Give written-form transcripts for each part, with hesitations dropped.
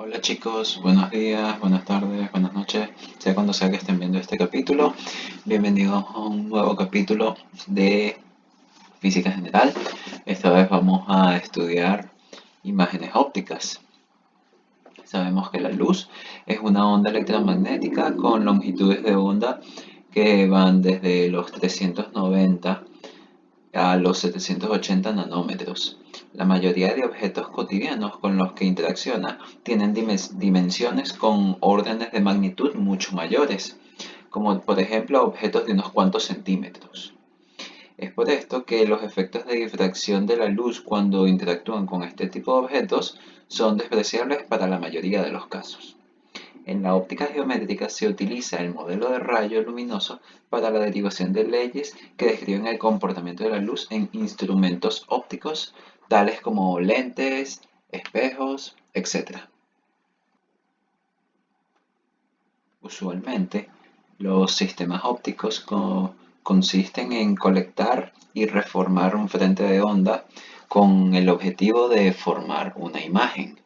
Hola chicos, buenos días, buenas tardes, buenas noches, sea cuando sea que estén viendo este capítulo. Bienvenidos a un nuevo capítulo de Física General. Esta vez vamos a estudiar imágenes ópticas. Sabemos que la luz es una onda electromagnética con longitudes de onda que van desde los 390 a los 780 nanómetros. La mayoría de objetos cotidianos con los que interacciona tienen dimensiones con órdenes de magnitud mucho mayores, como por ejemplo objetos de unos cuantos centímetros. Es por esto que los efectos de difracción de la luz cuando interactúan con este tipo de objetos son despreciables para la mayoría de los casos. En la óptica geométrica se utiliza el modelo de rayo luminoso para la derivación de leyes que describen el comportamiento de la luz en instrumentos ópticos, tales como lentes, espejos, etc. Usualmente, los sistemas ópticos consisten en colectar y reformar un frente de onda con el objetivo de formar una imagen.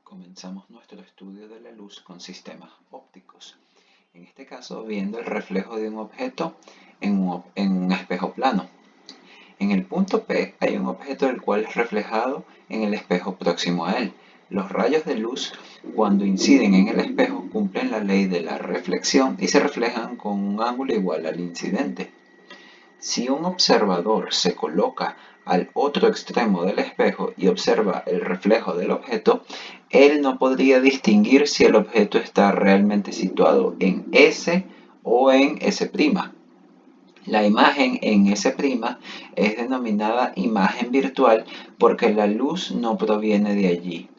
Comenzamos nuestro estudio de la luz con sistemas ópticos. En este caso, viendo el reflejo de un objeto en un espejo plano. En el punto P hay un objeto el cual es reflejado en el espejo próximo a él. Los rayos de luz, cuando inciden en el espejo, cumplen la ley de la reflexión y se reflejan con un ángulo igual al incidente. Si un observador se coloca al otro extremo del espejo y observa el reflejo del objeto, él no podría distinguir si el objeto está realmente situado en S o en S'. La imagen en S' es denominada imagen virtual porque la luz no proviene de allí.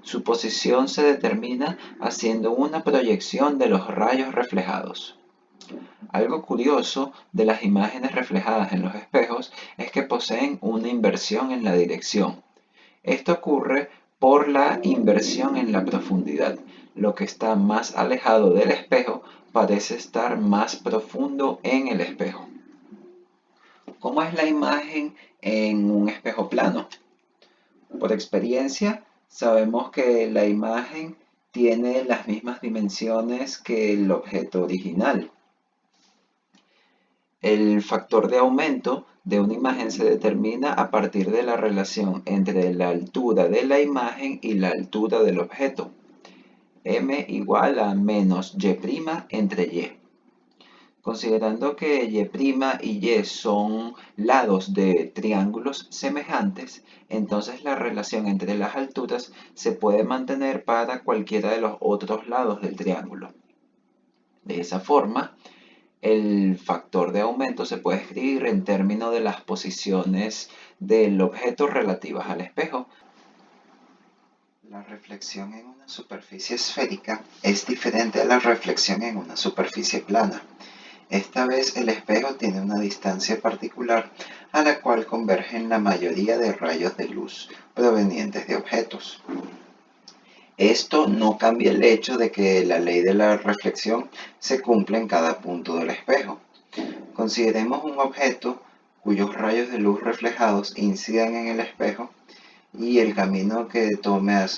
Su posición se determina haciendo una proyección de los rayos reflejados. Algo curioso de las imágenes reflejadas en los espejos es que poseen una inversión en la dirección. Esto ocurre por la inversión en la profundidad. Lo que está más alejado del espejo parece estar más profundo en el espejo. ¿Cómo es la imagen en un espejo plano? Por experiencia, sabemos que la imagen tiene las mismas dimensiones que el objeto original. El factor de aumento de una imagen se determina a partir de la relación entre la altura de la imagen y la altura del objeto. M igual a menos Y' entre Y. Considerando que Y' y Y son lados de triángulos semejantes, entonces la relación entre las alturas se puede mantener para cualquiera de los otros lados del triángulo. De esa forma, el factor de aumento se puede escribir en términos de las posiciones del objeto relativas al espejo. La reflexión en una superficie esférica es diferente a la reflexión en una superficie plana. Esta vez el espejo tiene una distancia particular a la cual convergen la mayoría de rayos de luz provenientes de objetos. Esto no cambia el hecho de que la ley de la reflexión se cumple en cada punto del espejo. Consideremos un objeto cuyos rayos de luz reflejados incidan en el espejo y el camino que tome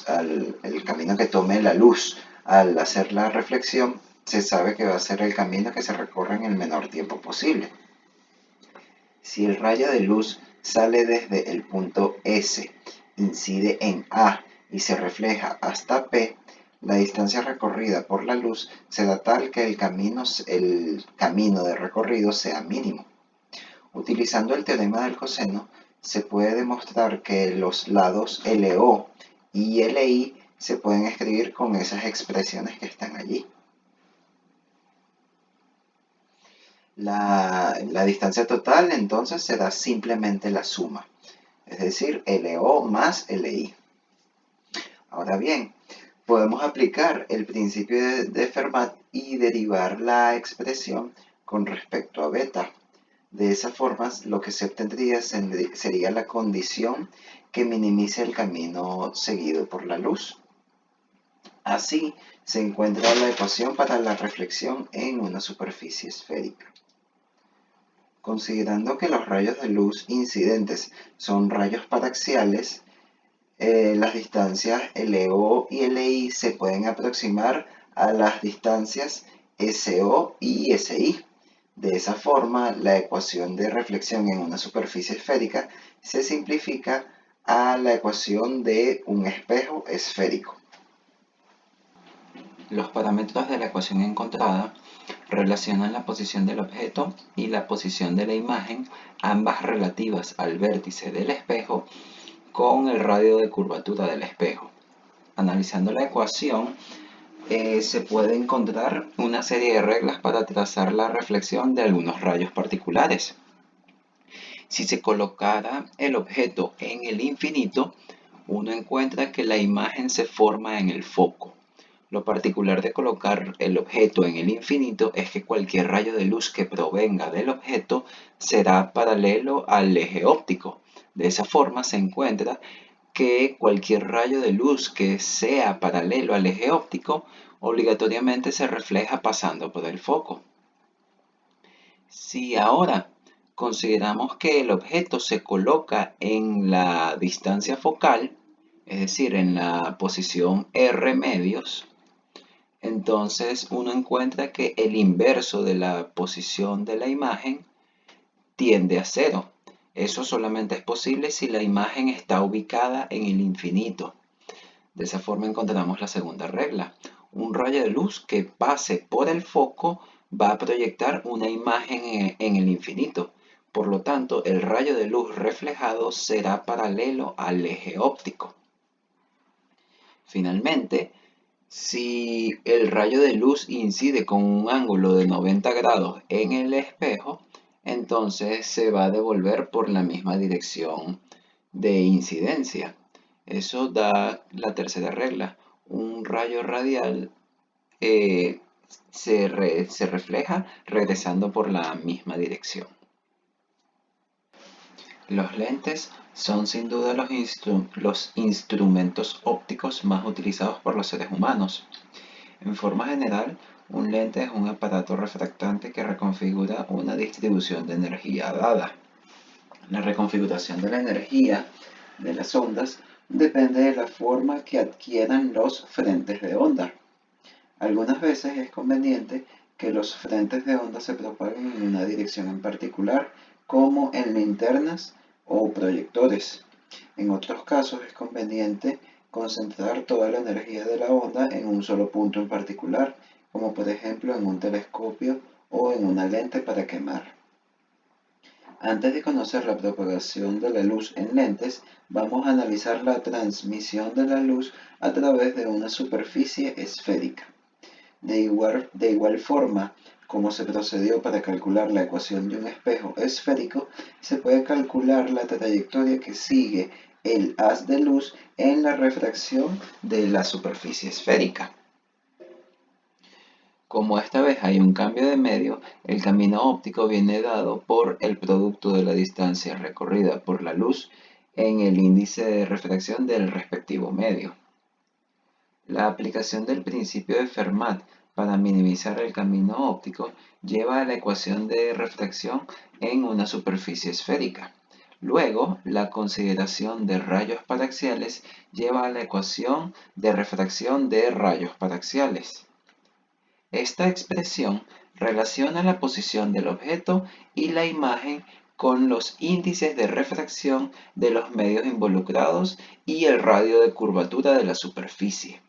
la luz al hacer la reflexión se sabe que va a ser el camino que se recorre en el menor tiempo posible. Si el rayo de luz sale desde el punto S, incide en A y se refleja hasta P, la distancia recorrida por la luz será tal que el camino de recorrido sea mínimo. Utilizando el teorema del coseno, se puede demostrar que los lados LO y LI se pueden escribir con esas expresiones que están allí. La distancia total entonces será simplemente la suma, es decir, LO más LI. Ahora bien, podemos aplicar el principio de Fermat y derivar la expresión con respecto a beta. De esa forma, lo que se obtendría sería la condición que minimice el camino seguido por la luz. Así se encuentra la ecuación para la reflexión en una superficie esférica. Considerando que los rayos de luz incidentes son rayos paraxiales, Las distancias LO y LI se pueden aproximar a las distancias SO y SI. De esa forma, la ecuación de reflexión en una superficie esférica se simplifica a la ecuación de un espejo esférico. Los parámetros de la ecuación encontrada relacionan la posición del objeto y la posición de la imagen, ambas relativas al vértice del espejo, con el radio de curvatura del espejo. Analizando la ecuación, se puede encontrar una serie de reglas para trazar la reflexión de algunos rayos particulares. Si se colocara el objeto en el infinito, uno encuentra que la imagen se forma en el foco. Lo particular de colocar el objeto en el infinito es que cualquier rayo de luz que provenga del objeto será paralelo al eje óptico. De esa forma se encuentra que cualquier rayo de luz que sea paralelo al eje óptico obligatoriamente se refleja pasando por el foco. Si ahora consideramos que el objeto se coloca en la distancia focal, es decir, en la posición R medios, entonces uno encuentra que el inverso de la posición de la imagen tiende a cero. Eso solamente es posible si la imagen está ubicada en el infinito. De esa forma encontramos la segunda regla. Un rayo de luz que pase por el foco va a proyectar una imagen en el infinito. Por lo tanto, el rayo de luz reflejado será paralelo al eje óptico. Finalmente, si el rayo de luz incide con un ángulo de 90 grados en el espejo, entonces se va a devolver por la misma dirección de incidencia. Eso da la tercera regla. Un rayo radial se refleja regresando por la misma dirección. Los lentes son sin duda los instrumentos ópticos más utilizados por los seres humanos. En forma general, un lente es un aparato refractante que reconfigura una distribución de energía dada. La reconfiguración de la energía de las ondas depende de la forma que adquieran los frentes de onda. Algunas veces es conveniente que los frentes de onda se propaguen en una dirección en particular, como en linternas o proyectores. En otros casos es conveniente concentrar toda la energía de la onda en un solo punto en particular, como por ejemplo en un telescopio o en una lente para quemar. Antes de conocer la propagación de la luz en lentes, vamos a analizar la transmisión de la luz a través de una superficie esférica. De igual forma como se procedió para calcular la ecuación de un espejo esférico, se puede calcular la trayectoria que sigue el haz de luz en la refracción de la superficie esférica. Como esta vez hay un cambio de medio, el camino óptico viene dado por el producto de la distancia recorrida por la luz en el índice de refracción del respectivo medio. La aplicación del principio de Fermat para minimizar el camino óptico lleva a la ecuación de refracción en una superficie esférica. Luego, la consideración de rayos paraxiales lleva a la ecuación de refracción de rayos paraxiales. Esta expresión relaciona la posición del objeto y la imagen con los índices de refracción de los medios involucrados y el radio de curvatura de la superficie.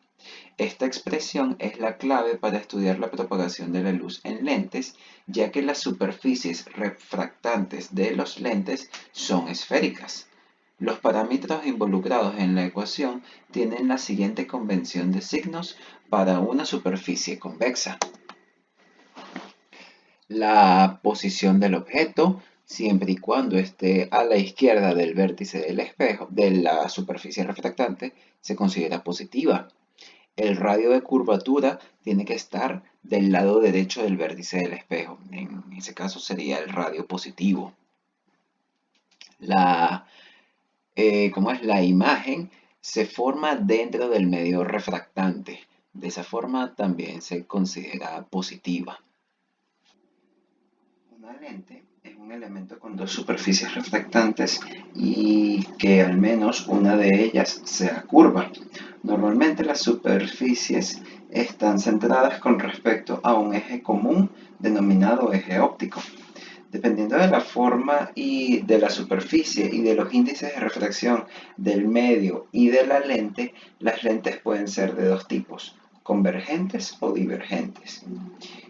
Esta expresión es la clave para estudiar la propagación de la luz en lentes, ya que las superficies refractantes de los lentes son esféricas. Los parámetros involucrados en la ecuación tienen la siguiente convención de signos para una superficie convexa. La posición del objeto, siempre y cuando esté a la izquierda del vértice del espejo, de la superficie refractante, se considera positiva. El radio de curvatura tiene que estar del lado derecho del vértice del espejo. En ese caso sería el radio positivo. La imagen se forma dentro del medio refractante. De esa forma también se considera positiva. Una lente Es un elemento con dos superficies refractantes y que al menos una de ellas sea curva. Normalmente las superficies están centradas con respecto a un eje común denominado eje óptico. Dependiendo de la forma y de la superficie y de los índices de refracción del medio y de la lente, las lentes pueden ser de dos tipos, convergentes o divergentes.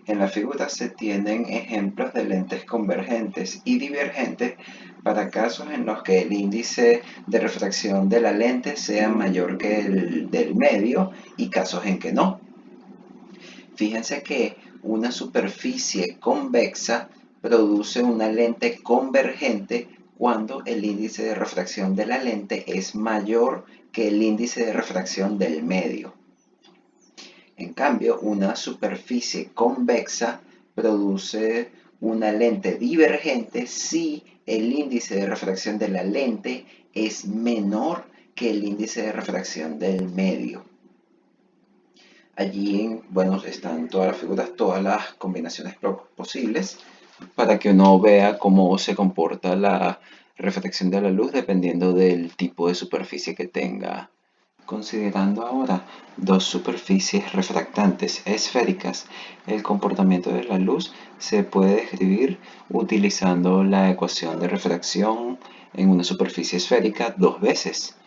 En la figura se tienen ejemplos de lentes convergentes y divergentes para casos en los que el índice de refracción de la lente sea mayor que el del medio y casos en que no. Fíjense que una superficie convexa produce una lente convergente cuando el índice de refracción de la lente es mayor que el índice de refracción del medio. En cambio, una superficie convexa produce una lente divergente si el índice de refracción de la lente es menor que el índice de refracción del medio. Allí, bueno, están todas las figuras, todas las combinaciones posibles para que uno vea cómo se comporta la refracción de la luz dependiendo del tipo de superficie que tenga. Considerando ahora dos superficies refractantes esféricas, el comportamiento de la luz se puede describir utilizando la ecuación de refracción en una superficie esférica dos veces.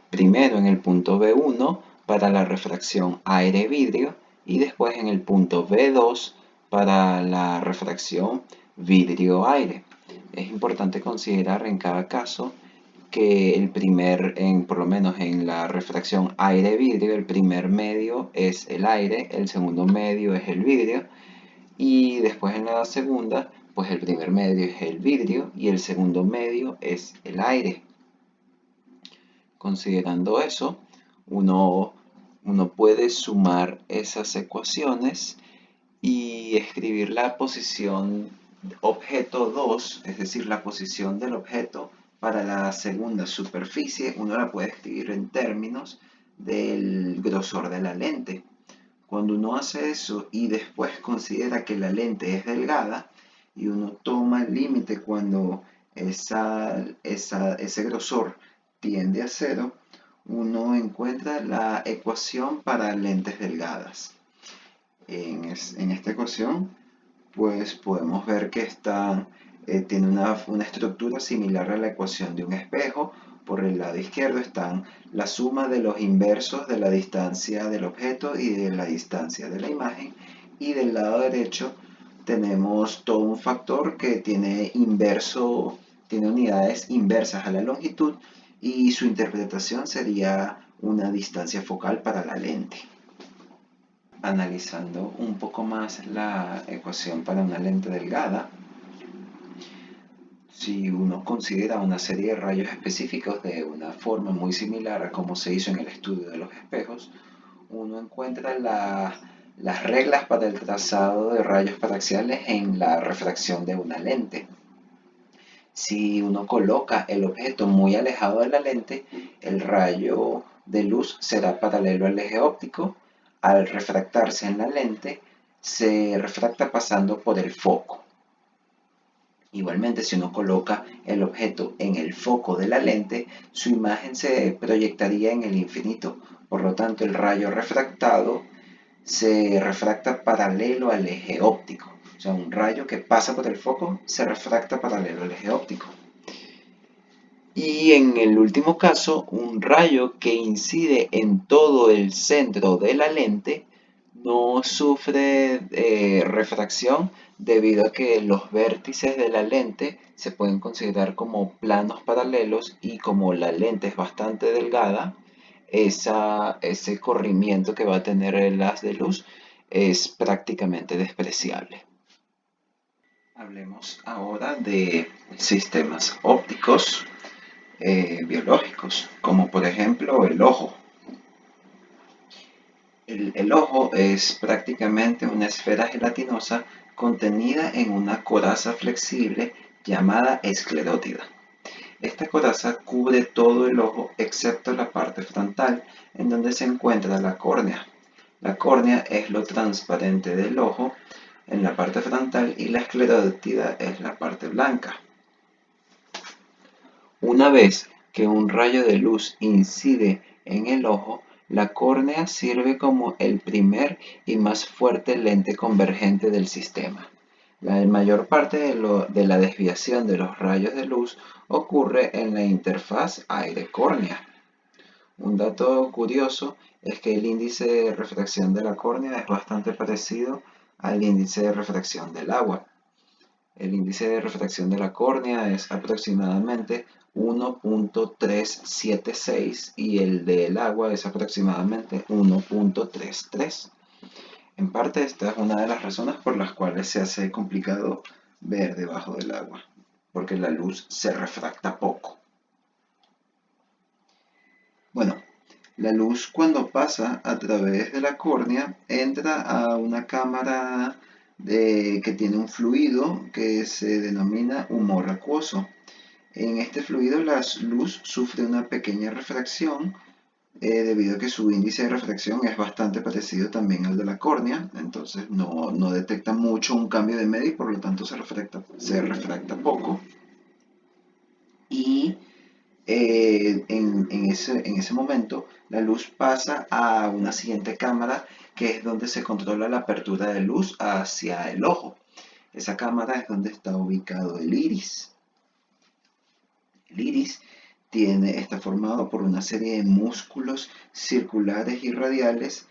Primero en el punto B1 para la refracción aire-vidrio y después en el punto B2 para la refracción vidrio-aire. Es importante considerar en cada caso que por lo menos en la refracción aire-vidrio, el primer medio es el aire, el segundo medio es el vidrio, y después en la segunda, pues el primer medio es el vidrio y el segundo medio es el aire. Considerando eso, uno puede sumar esas ecuaciones y escribir la posición objeto 2, es decir, la posición del objeto para la segunda superficie, uno la puede escribir en términos del grosor de la lente. Cuando uno hace eso y después considera que la lente es delgada y uno toma el límite cuando ese grosor tiende a cero, uno encuentra la ecuación para lentes delgadas. En esta ecuación, pues podemos ver que tiene una estructura similar a la ecuación de un espejo. Por el lado izquierdo están la suma de los inversos de la distancia del objeto y de la distancia de la imagen. Y del lado derecho tenemos todo un factor que tiene unidades inversas a la longitud y su interpretación sería una distancia focal para la lente. Analizando un poco más la ecuación para una lente delgada, si uno considera una serie de rayos específicos de una forma muy similar a como se hizo en el estudio de los espejos, uno encuentra las reglas para el trazado de rayos paraxiales en la refracción de una lente. Si uno coloca el objeto muy alejado de la lente, el rayo de luz será paralelo al eje óptico. Al refractarse en la lente, se refracta pasando por el foco. Igualmente, si uno coloca el objeto en el foco de la lente, su imagen se proyectaría en el infinito. Por lo tanto, el rayo refractado se refracta paralelo al eje óptico. O sea, un rayo que pasa por el foco se refracta paralelo al eje óptico. Y en el último caso, un rayo que incide en todo el centro de la lente no sufre refracción debido a que los vértices de la lente se pueden considerar como planos paralelos y como la lente es bastante delgada, ese corrimiento que va a tener el haz de luz es prácticamente despreciable. Hablemos ahora de sistemas ópticos biológicos, como por ejemplo el ojo. El ojo es prácticamente una esfera gelatinosa contenida en una coraza flexible llamada esclerótida. Esta coraza cubre todo el ojo excepto la parte frontal, en donde se encuentra la córnea. La córnea es lo transparente del ojo, en la parte frontal y la esclerótida es la parte blanca. Una vez que un rayo de luz incide en el ojo, la córnea sirve como el primer y más fuerte lente convergente del sistema. La mayor parte de la desviación de los rayos de luz ocurre en la interfaz aire-córnea. Un dato curioso es que el índice de refracción de la córnea es bastante parecido al índice de refracción del agua. El índice de refracción de la córnea es aproximadamente 1.376 y el del agua es aproximadamente 1.33. En parte esta es una de las razones por las cuales se hace complicado ver debajo del agua, porque la luz se refracta poco. Bueno, la luz cuando pasa a través de la córnea entra a una cámara que tiene un fluido que se denomina humor acuoso. En este fluido la luz sufre una pequeña refracción debido a que su índice de refracción es bastante parecido también al de la córnea, entonces no detecta mucho un cambio de medio y por lo tanto se refracta poco. Y en ese momento la luz pasa a una siguiente cámara que es donde se controla la apertura de luz hacia el ojo. Esa cámara es donde está ubicado el iris. El iris está formado por una serie de músculos circulares y radiales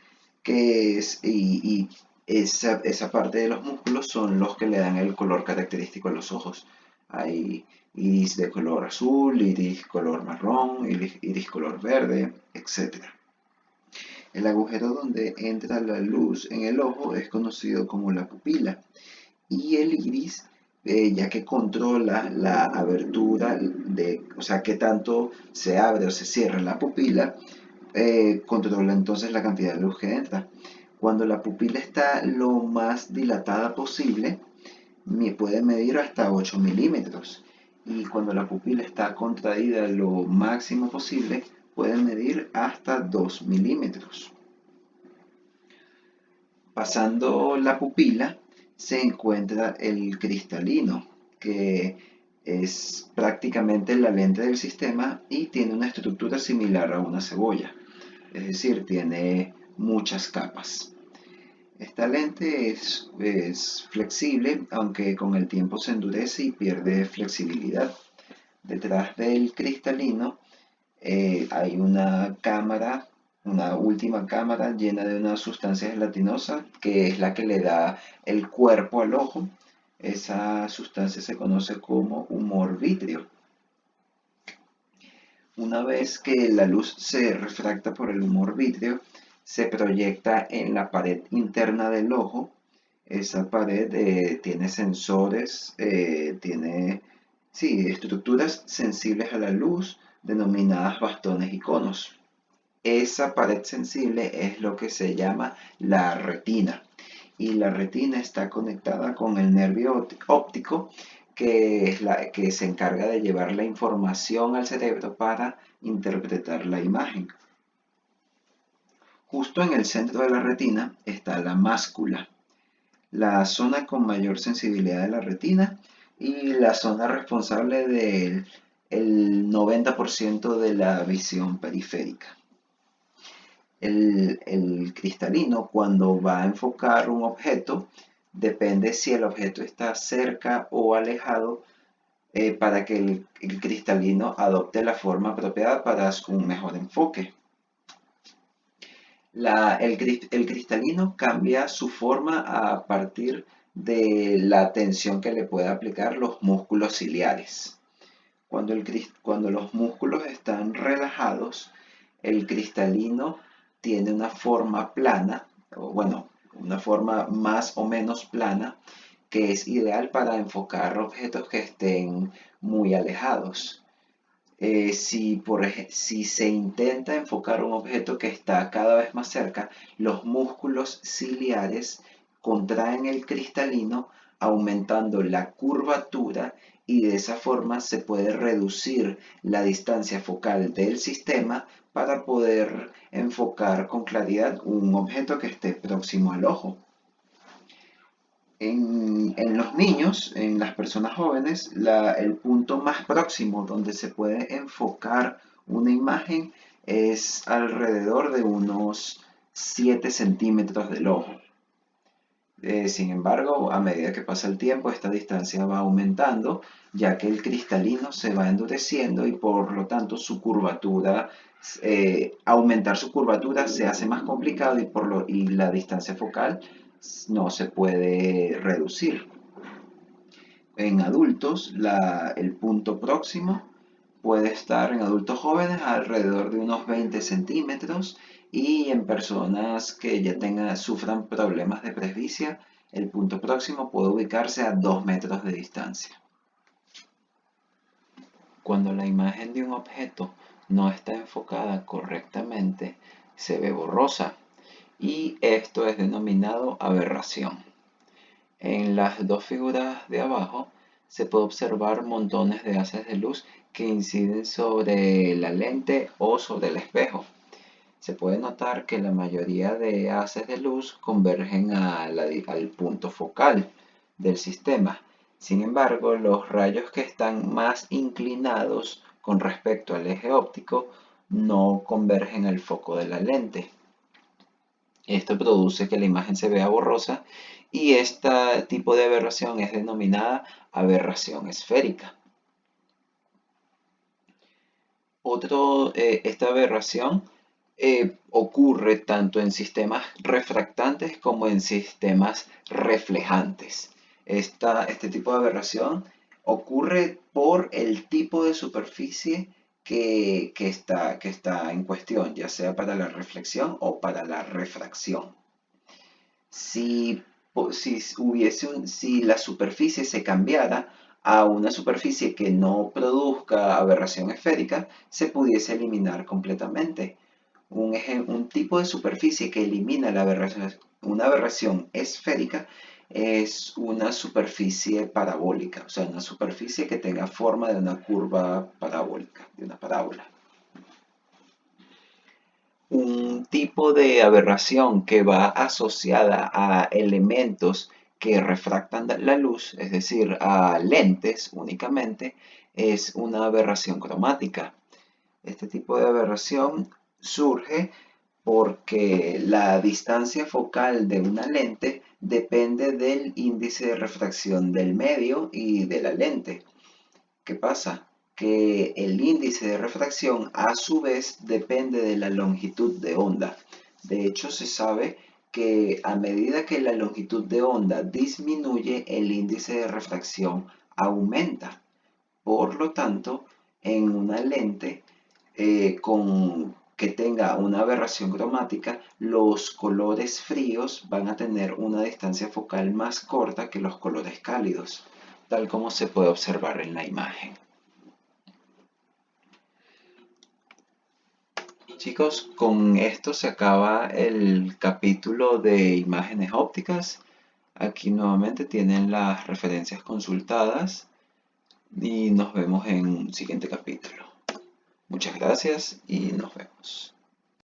y esa parte de los músculos son los que le dan el color característico a los ojos. Hay iris de color azul, iris color marrón, iris color verde, etc. El agujero donde entra la luz en el ojo es conocido como la pupila y el iris, ya que controla la abertura o sea, qué tanto se abre o se cierra la pupila, controla entonces la cantidad de luz que entra. Cuando la pupila está lo más dilatada posible, puede medir hasta 8 milímetros. Y cuando la pupila está contraída lo máximo posible, puede medir hasta 2 milímetros. Pasando la pupila se encuentra el cristalino, que es prácticamente la lente del sistema y tiene una estructura similar a una cebolla, es decir, tiene muchas capas. Esta lente es flexible, aunque con el tiempo se endurece y pierde flexibilidad. Detrás del cristalino hay una cámara, una última cámara llena de una sustancia gelatinosa que es la que le da el cuerpo al ojo. Esa sustancia se conoce como humor vítreo. Una vez que la luz se refracta por el humor vítreo, se proyecta en la pared interna del ojo. Esa pared tiene sensores, tiene estructuras sensibles a la luz, denominadas bastones y conos. Esa pared sensible es lo que se llama la retina. Y la retina está conectada con el nervio óptico, que es la que se encarga de llevar la información al cerebro para interpretar la imagen. Justo en el centro de la retina está la máscula, la zona con mayor sensibilidad de la retina y la zona responsable del 90% de la visión periférica. El cristalino, cuando va a enfocar un objeto, depende si el objeto está cerca o alejado para que el cristalino adopte la forma apropiada para un mejor enfoque. El cristalino cambia su forma a partir de la tensión que le puede aplicar los músculos ciliares. Cuando los músculos están relajados, el cristalino tiene una forma plana, o bueno, una forma más o menos plana, que es ideal para enfocar objetos que estén muy alejados. Si se intenta enfocar un objeto que está cada vez más cerca, los músculos ciliares contraen el cristalino, aumentando la curvatura y de esa forma se puede reducir la distancia focal del sistema para poder enfocar con claridad un objeto que esté próximo al ojo. En los niños, en las personas jóvenes, el punto más próximo donde se puede enfocar una imagen es alrededor de unos 7 centímetros del ojo. Sin embargo, a medida que pasa el tiempo, esta distancia va aumentando, ya que el cristalino se va endureciendo y por lo tanto su curvatura, aumentar su curvatura se hace más complicado y la distancia focal no se puede reducir. En adultos, el punto próximo puede estar en adultos jóvenes alrededor de unos 20 centímetros y en personas que ya sufran problemas de presbicia, el punto próximo puede ubicarse a 2 metros de distancia. Cuando la imagen de un objeto no está enfocada correctamente, se ve borrosa y esto es denominado aberración. En las dos figuras de abajo se puede observar montones de haces de luz que inciden sobre la lente o sobre el espejo. Se puede notar que la mayoría de haces de luz convergen al punto focal del sistema. Sin embargo, los rayos que están más inclinados con respecto al eje óptico no convergen al foco de la lente. Esto produce que la imagen se vea borrosa y este tipo de aberración es denominada aberración esférica. Esta aberración ocurre tanto en sistemas refractantes como en sistemas reflejantes. Este tipo de aberración ocurre por el tipo de superficie que está en cuestión, ya sea para la reflexión o para la refracción. Si la superficie se cambiara a una superficie que no produzca aberración esférica, se pudiese eliminar completamente. Un tipo de superficie que elimina una aberración esférica es una superficie parabólica, o sea, una superficie que tenga forma de una curva parabólica, de una parábola. Un tipo de aberración que va asociada a elementos que refractan la luz, es decir, a lentes únicamente, es una aberración cromática. Este tipo de aberración surge porque la distancia focal de una lente depende del índice de refracción del medio y de la lente. ¿Qué pasa? Que el índice de refracción a su vez depende de la longitud de onda. De hecho, se sabe que a medida que la longitud de onda disminuye, el índice de refracción aumenta. Por lo tanto, en una lente que tenga una aberración cromática, los colores fríos van a tener una distancia focal más corta que los colores cálidos, tal como se puede observar en la imagen. Chicos, con esto se acaba el capítulo de imágenes ópticas. Aquí nuevamente tienen las referencias consultadas y nos vemos en un siguiente capítulo. Muchas gracias y nos vemos.